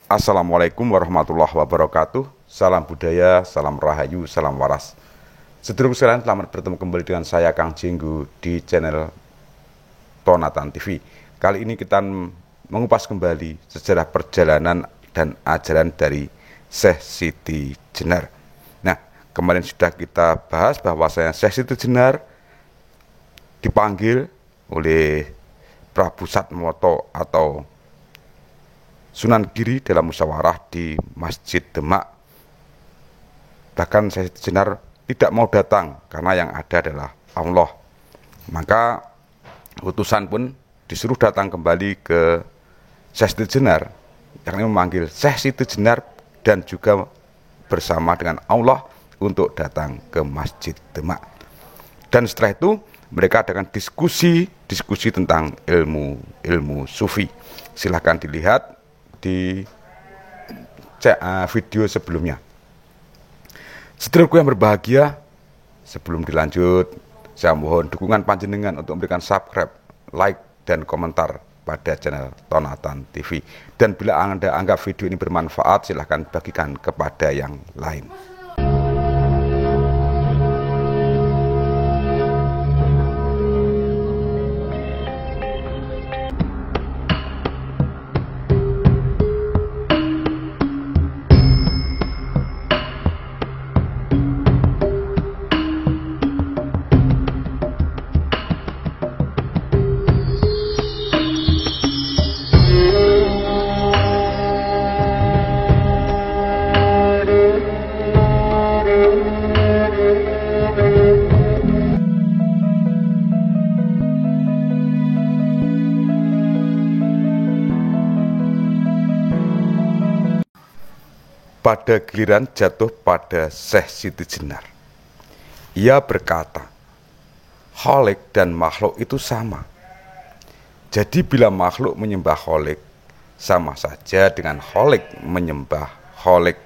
Assalamualaikum warahmatullahi wabarakatuh. Salam budaya, salam rahayu, salam waras. Sedulur sekalian, selamat bertemu kembali dengan saya Kang Jenggu di channel Tonatan TV. Kali ini kita mengupas kembali sejarah perjalanan dan ajaran dari Syekh Siti Jenar. Nah, kemarin sudah kita bahas bahwa Syekh Siti Jenar dipanggil oleh Prabu Satmoto atau Sunan Giri dalam musyawarah di Masjid Demak. Bahkan Syekh Siti Jenar tidak mau datang karena yang ada adalah Allah. Maka utusan pun disuruh datang kembali ke Syekh Siti Jenar, yang memanggil Syekh Siti Jenar dan juga bersama dengan Allah untuk datang ke Masjid Demak. Dan setelah itu mereka adakan diskusi tentang ilmu sufi. Silahkan dilihat di video sebelumnya. Sedulurku yang berbahagia, sebelum dilanjut, saya mohon dukungan panjenengan untuk memberikan subscribe, like, dan komentar pada channel Tonatan TV. Dan bila Anda anggap video ini bermanfaat, silahkan bagikan kepada yang lain. Pada giliran jatuh pada Syekh Siti Jenar, ia berkata, Khalik dan makhluk itu sama. Jadi bila makhluk menyembah Khalik, sama saja dengan Khalik menyembah Khalik.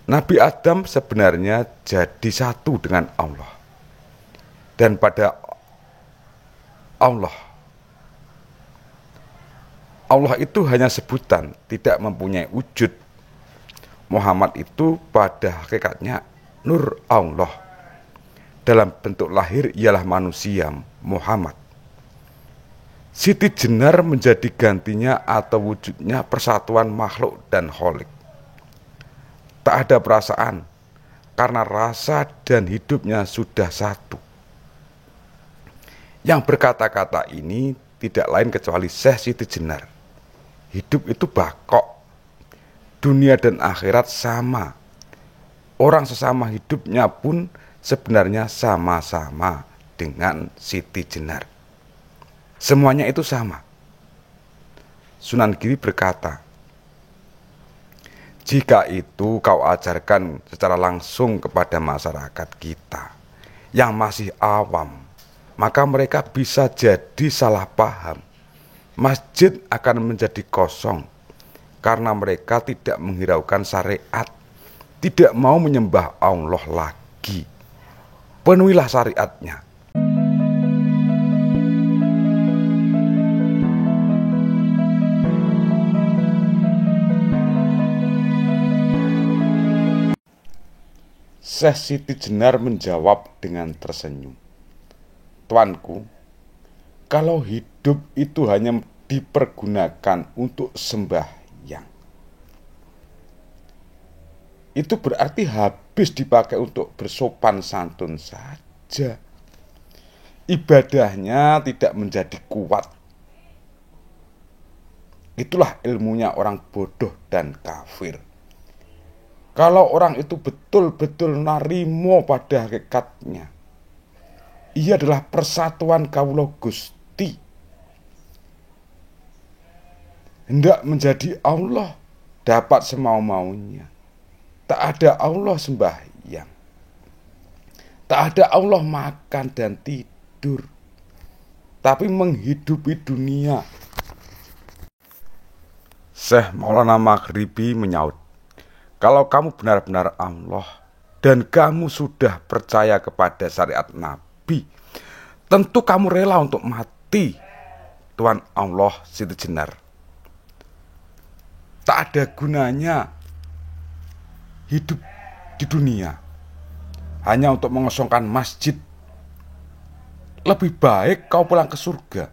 Nabi Adam sebenarnya jadi satu dengan Allah. Dan pada Allah itu hanya sebutan, tidak mempunyai wujud. Muhammad itu pada hakikatnya nur Allah. Dalam bentuk lahir ialah manusia Muhammad. Siti Jenar menjadi gantinya atau wujudnya persatuan makhluk dan Khalik. Tak ada perasaan, karena rasa dan hidupnya sudah satu. Yang berkata-kata ini tidak lain kecuali Syekh Siti Jenar. Hidup itu bakok. Dunia dan akhirat sama. Orang sesama hidupnya pun sebenarnya sama-sama dengan Siti Jenar. Semuanya itu sama. Sunan Giri berkata, jika itu kau ajarkan secara langsung kepada masyarakat kita yang masih awam, maka mereka bisa jadi salah paham. Masjid akan menjadi kosong karena mereka tidak menghiraukan syariat, tidak mau menyembah Allah lagi. Penuhilah syariatnya. Syekh Siti Jenar menjawab dengan tersenyum, Tuanku, kalau hidup itu hanya dipergunakan untuk sembahyang, itu berarti habis dipakai untuk bersopan santun saja. Ibadahnya tidak menjadi kuat. Itulah ilmunya orang bodoh dan kafir. Kalau orang itu betul-betul narimo pada hakikatnya, ia adalah persatuan Kawula Gusti. Hendak menjadi Allah, dapat semau-maunya. Tak ada Allah sembahyang. Tak ada Allah makan dan tidur, tapi menghidupi dunia. Syekh Maulana Maghribi menyaut, kalau kamu benar-benar Allah dan kamu sudah percaya kepada syariat Nabi, tentu kamu rela untuk mati, Tuan Allah Siti Jenar. tak ada gunanya hidup di dunia hanya untuk mengosongkan masjid. Lebih baik kau pulang ke surga.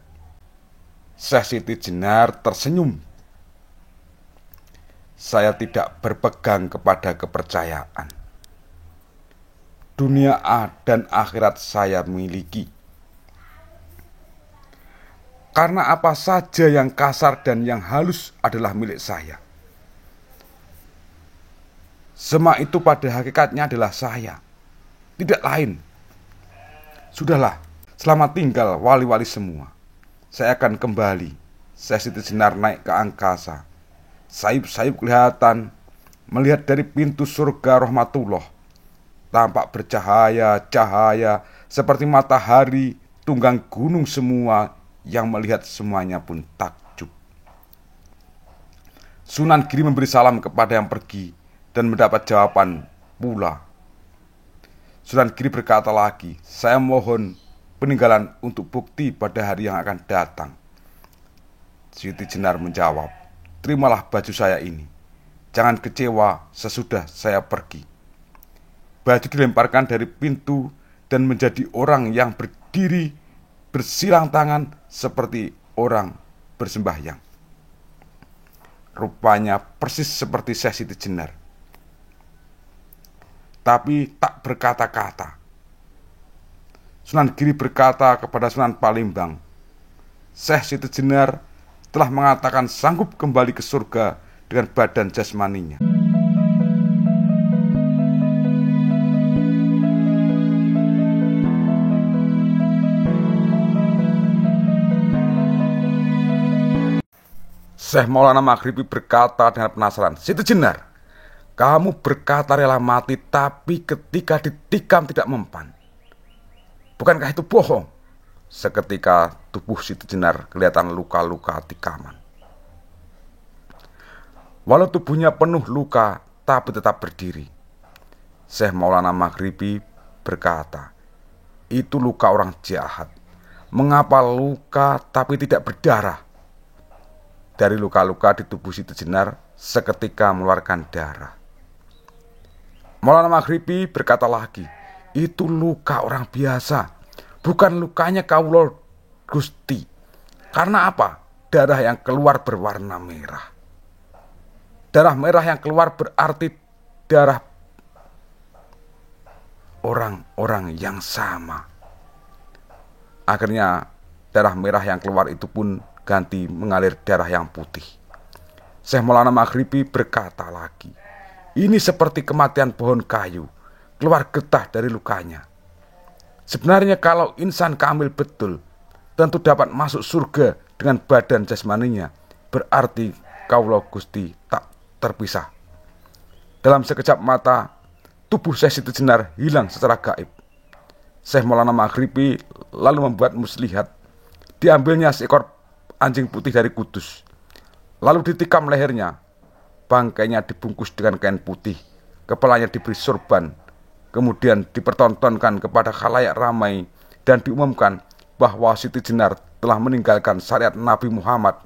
Syekh Siti Jenar tersenyum. Saya tidak berpegang kepada kepercayaan. Dunia dan akhirat saya miliki. Karena apa saja yang kasar dan yang halus adalah milik saya. Semua itu pada hakikatnya adalah saya, tidak lain. Sudahlah, selamat tinggal wali-wali semua. Saya akan kembali. Syekh Siti Jenar naik ke angkasa. Sayup-sayup kelihatan, melihat dari pintu surga rahmatullah. Tampak bercahaya-cahaya seperti matahari, tunggang gunung semua. Yang melihat semuanya pun takjub. Sunan Giri memberi salam kepada yang pergi dan mendapat jawaban pula. Sunan Giri berkata lagi, saya mohon peninggalan untuk bukti pada hari yang akan datang. Siti Jenar menjawab, terimalah baju saya ini. Jangan kecewa sesudah saya pergi. Baju dilemparkan dari pintu dan menjadi orang yang berdiri bersilang tangan seperti orang bersembahyang. Rupanya persis seperti Syekh Siti Jenar, tapi tak berkata-kata. Sunan Giri berkata kepada Sunan Palembang, Syekh Siti Jenar telah mengatakan sanggup kembali ke surga dengan badan jasmaninya. Syekh Maulana Maghribi berkata dengan penasaran, Siti Jenar, kamu berkata rela mati tapi ketika ditikam tidak mempan. Bukankah itu bohong? Seketika tubuh Siti Jenar kelihatan luka-luka tikaman. Walau tubuhnya penuh luka tapi tetap berdiri. Syekh Maulana Maghribi berkata, itu luka orang jahat. Mengapa luka tapi tidak berdarah? Dari luka-luka di tubuh Siti Jenar seketika mengeluarkan darah. Maulana Maghribi berkata lagi, itu luka orang biasa, bukan lukanya Kaulo Gusti. Karena apa? Darah yang keluar berwarna merah. Darah merah yang keluar berarti darah orang-orang yang sama. Akhirnya darah merah yang keluar itu pun ganti mengalir darah yang putih. Syekh Maulana Maghribi berkata lagi, ini seperti kematian pohon kayu, keluar getah dari lukanya. Sebenarnya kalau insan kamil betul, tentu dapat masuk surga dengan badan jasmaninya, berarti Kaulo Gusti tak terpisah. Dalam sekejap mata, tubuh Syekh Siti Jenar hilang secara gaib. Syekh Maulana Maghribi lalu membuat muslihat. Diambilnya seekor anjing putih dari Kudus, lalu ditikam lehernya, bangkainya dibungkus dengan kain putih, kepalanya diberi sorban, kemudian dipertontonkan kepada khalayak ramai dan diumumkan bahwa Siti Jenar telah meninggalkan syariat Nabi Muhammad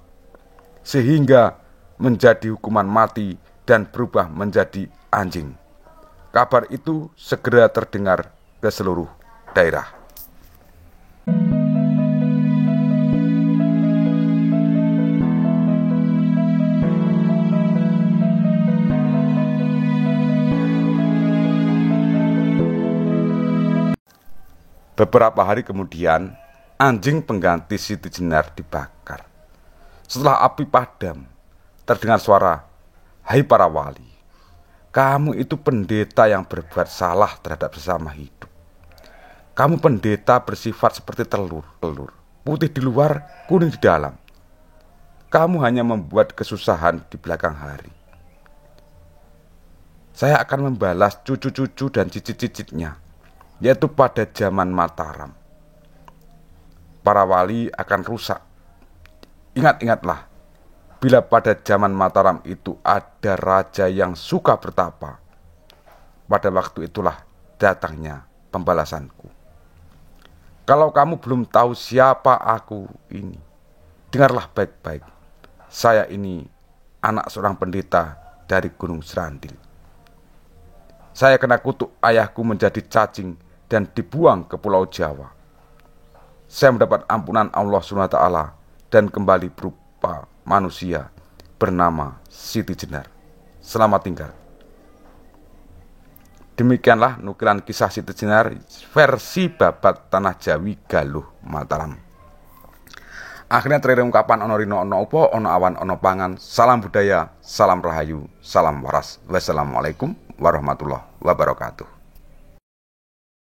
sehingga menjadi hukuman mati dan berubah menjadi anjing. Kabar itu segera terdengar ke seluruh daerah. Beberapa hari kemudian, anjing pengganti Siti Jenar dibakar. Setelah api padam, terdengar suara, hai para wali, kamu itu pendeta yang berbuat salah terhadap sesama hidup. Kamu pendeta bersifat seperti telur, putih di luar, kuning di dalam. Kamu hanya membuat kesusahan di belakang hari. Saya akan membalas cucu-cucu dan cicit-cicitnya, yaitu pada zaman Mataram. Para wali akan rusak. Ingat-ingatlah, bila pada zaman Mataram itu ada raja yang suka bertapa, pada waktu itulah datangnya pembalasanku. Kalau kamu belum tahu siapa aku ini, dengarlah baik-baik. Saya ini anak seorang pendeta dari Gunung Serandil. Saya kena kutuk ayahku menjadi cacing dan dibuang ke Pulau Jawa. Saya mendapat ampunan Allah SWT dan kembali berupa manusia bernama Siti Jenar. Selamat tinggal. Demikianlah nukilan kisah Siti Jenar versi babat Tanah Jawi Galuh Mataram. Akhirnya terakhir ungkapan ono rino ono upo ono awan ono pangan. Salam budaya, salam rahayu, salam waras. Wassalamualaikum warahmatullahi wabarakatuh.